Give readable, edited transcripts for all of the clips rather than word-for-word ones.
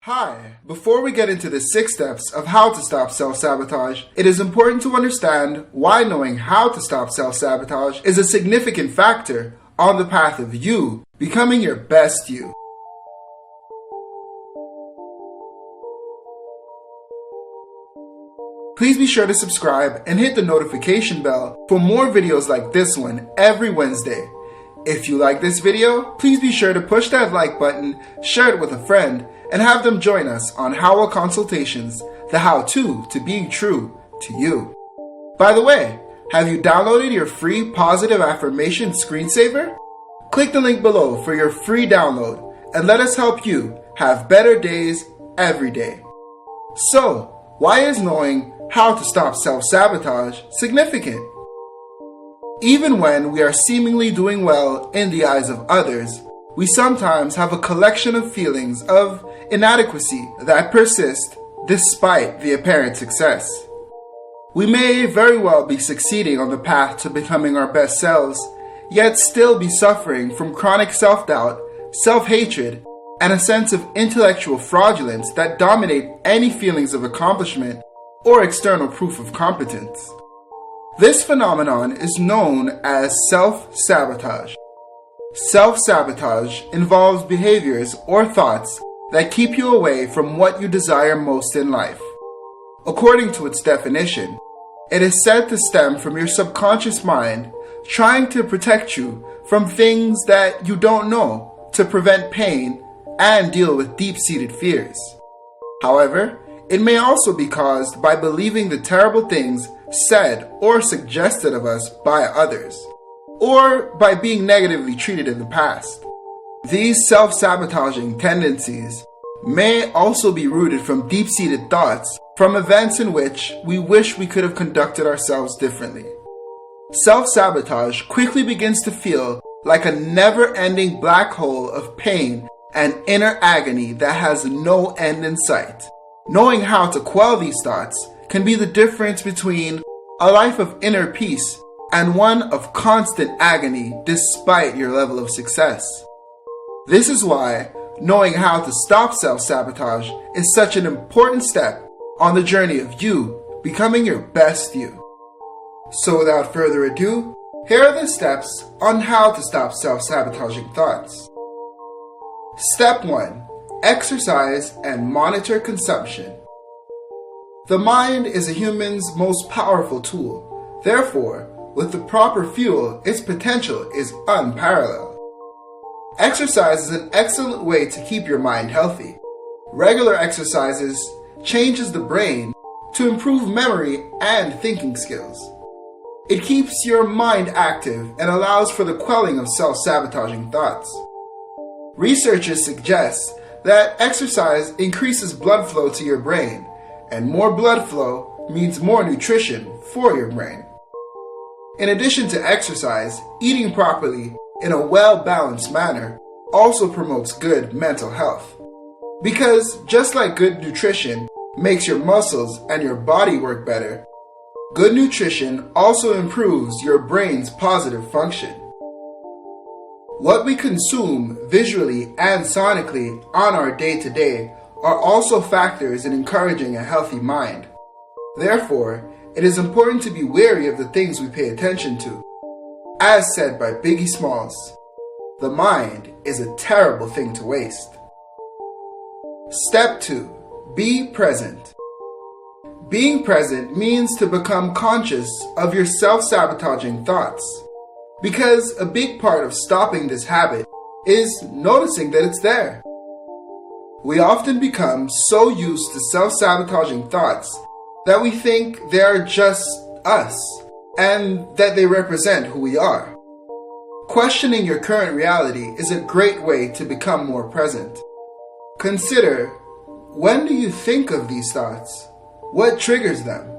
Hi! Before we get into the 6 steps of how to stop self-sabotage, it is important to understand why knowing how to stop self-sabotage is a significant factor on the path of you becoming your best you. Please be sure to subscribe and hit the notification bell for more videos like this one every Wednesday. If you like this video, please be sure to push that like button, share it with a friend, and have them join us on Howell Consultations, the how-to to being true to you. By the way, have you downloaded your free positive affirmation screensaver? Click the link below for your free download and let us help you have better days every day. So, why is knowing how to stop self-sabotage significant? Even when we are seemingly doing well in the eyes of others, we sometimes have a collection of feelings of inadequacy that persist despite the apparent success. We may very well be succeeding on the path to becoming our best selves, yet still be suffering from chronic self-doubt, self-hatred, and a sense of intellectual fraudulence that dominate any feelings of accomplishment or external proof of competence. This phenomenon is known as self-sabotage. Self-sabotage involves behaviors or thoughts that keep you away from what you desire most in life. According to its definition, it is said to stem from your subconscious mind trying to protect you from things that you don't know to prevent pain and deal with deep-seated fears. However, it may also be caused by believing the terrible things said or suggested of us by others, or by being negatively treated in the past. These self-sabotaging tendencies may also be rooted from deep-seated thoughts from events in which we wish we could have conducted ourselves differently. Self-sabotage quickly begins to feel like a never-ending black hole of pain and inner agony that has no end in sight. Knowing how to quell these thoughts can be the difference between a life of inner peace and one of constant agony despite your level of success. This is why knowing how to stop self-sabotage is such an important step on the journey of you becoming your best you. So without further ado, here are the steps on how to stop self-sabotaging thoughts. Step 1. Exercise and monitor consumption. The mind is a human's most powerful tool. Therefore, with the proper fuel, its potential is unparalleled. Exercise is an excellent way to keep your mind healthy. Regular exercises changes the brain to improve memory and thinking skills. It keeps your mind active and allows for the quelling of self-sabotaging thoughts. Researchers suggest that exercise increases blood flow to your brain, and more blood flow means more nutrition for your brain. In addition to exercise, eating properly in a well-balanced manner also promotes good mental health. Because just like good nutrition makes your muscles and your body work better, good nutrition also improves your brain's positive function. What we consume visually and sonically on our day-to-day are also factors in encouraging a healthy mind. Therefore, it is important to be wary of the things we pay attention to. As said by Biggie Smalls, the mind is a terrible thing to waste. Step 2. Be present. Being present means to become conscious of your self-sabotaging thoughts, because a big part of stopping this habit is noticing that it's there. We often become so used to self-sabotaging thoughts that we think they are just us and that they represent who we are. Questioning your current reality is a great way to become more present. Consider, when do you think of these thoughts? What triggers them?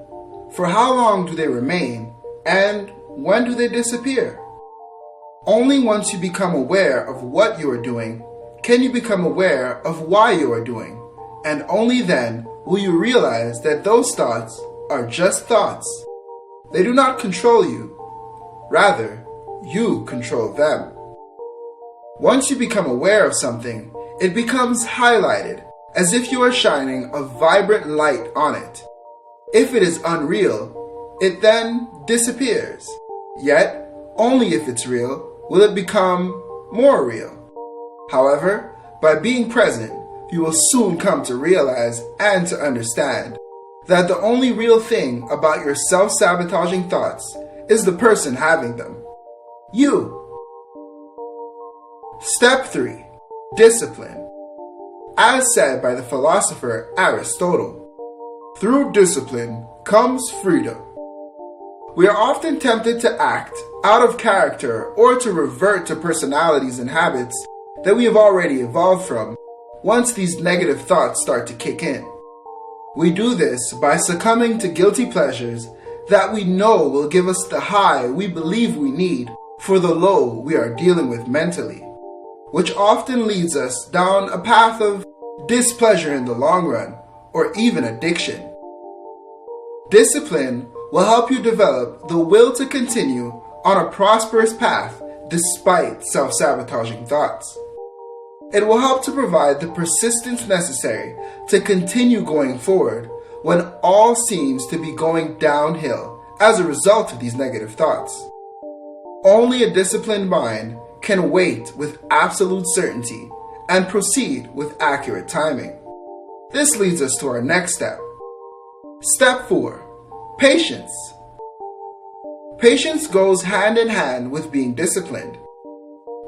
For how long do they remain? And when do they disappear? Only once you become aware of what you are doing can you become aware of why you are doing, and only then will you realize that those thoughts are just thoughts. They do not control you. Rather, you control them. Once you become aware of something, it becomes highlighted as if you are shining a vibrant light on it. If it is unreal, it then disappears. Yet, only if it's real will it become more real. However, by being present, you will soon come to realize and to understand that the only real thing about your self-sabotaging thoughts is the person having them. You. Step 3. Discipline. As said by the philosopher Aristotle, through discipline comes freedom. We are often tempted to act out of character or to revert to personalities and habits that we have already evolved from once these negative thoughts start to kick in. We do this by succumbing to guilty pleasures that we know will give us the high we believe we need for the low we are dealing with mentally, which often leads us down a path of displeasure in the long run, or even addiction. Discipline will help you develop the will to continue on a prosperous path despite self-sabotaging thoughts. It will help to provide the persistence necessary to continue going forward when all seems to be going downhill as a result of these negative thoughts. Only a disciplined mind can wait with absolute certainty and proceed with accurate timing. This leads us to our next step. Step 4. Patience. Patience goes hand in hand with being disciplined.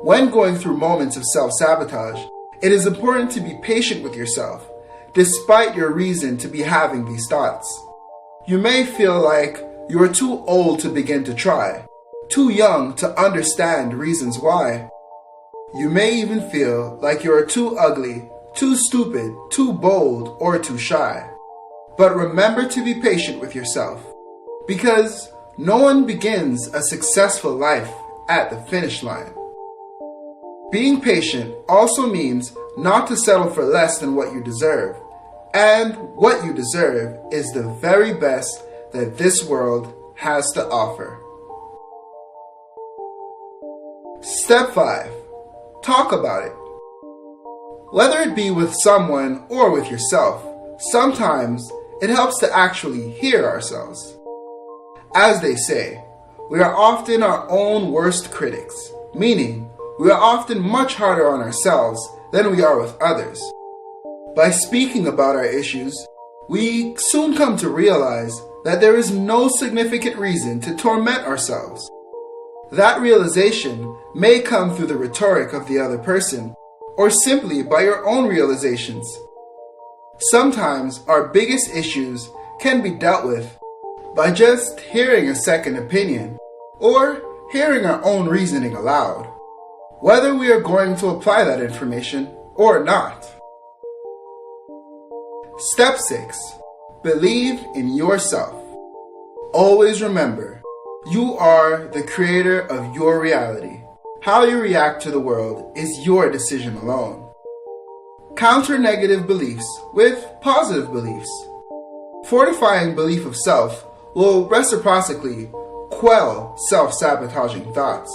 When going through moments of self-sabotage, it is important to be patient with yourself, despite your reason to be having these thoughts. You may feel like you are too old to begin to try, too young to understand reasons why. You may even feel like you are too ugly, too stupid, too bold, or too shy. But remember to be patient with yourself, because no one begins a successful life at the finish line. Being patient also means not to settle for less than what you deserve, and what you deserve is the very best that this world has to offer. Step 5. Talk about it. Whether it be with someone or with yourself, sometimes it helps to actually hear ourselves. As they say, we are often our own worst critics, meaning we are often much harder on ourselves than we are with others. By speaking about our issues, we soon come to realize that there is no significant reason to torment ourselves. That realization may come through the rhetoric of the other person, or simply by your own realizations. Sometimes our biggest issues can be dealt with by just hearing a second opinion, or hearing our own reasoning aloud, whether we are going to apply that information or not. Step 6. Believe in yourself. Always remember, you are the creator of your reality. How you react to the world is your decision alone. Counter negative beliefs with positive beliefs. Fortifying belief of self will reciprocally quell self-sabotaging thoughts.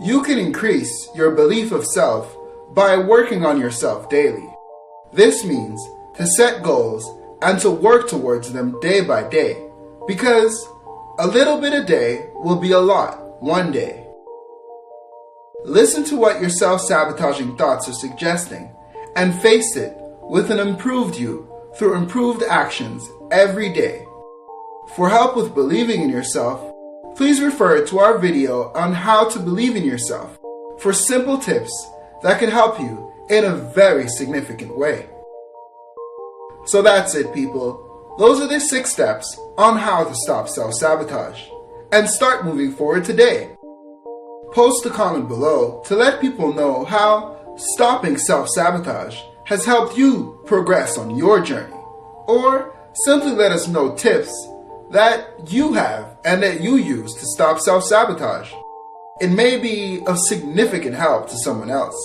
You can increase your belief of self by working on yourself daily. This means to set goals and to work towards them day by day, because a little bit a day will be a lot one day. Listen to what your self-sabotaging thoughts are suggesting and face it with an improved you through improved actions every day. For help with believing in yourself, please refer to our video on how to believe in yourself for simple tips that can help you in a very significant way. So that's it, people. Those are the 6 steps on how to stop self-sabotage and start moving forward today. Post a comment below to let people know how stopping self-sabotage has helped you progress on your journey, or simply let us know tips that you have and that you use to stop self-sabotage. It may be of significant help to someone else.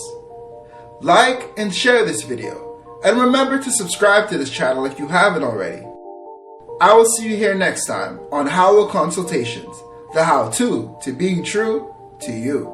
Like and share this video, and remember to subscribe to this channel if you haven't already. I will see you here next time on Howell Consultations, the how-to being true to you.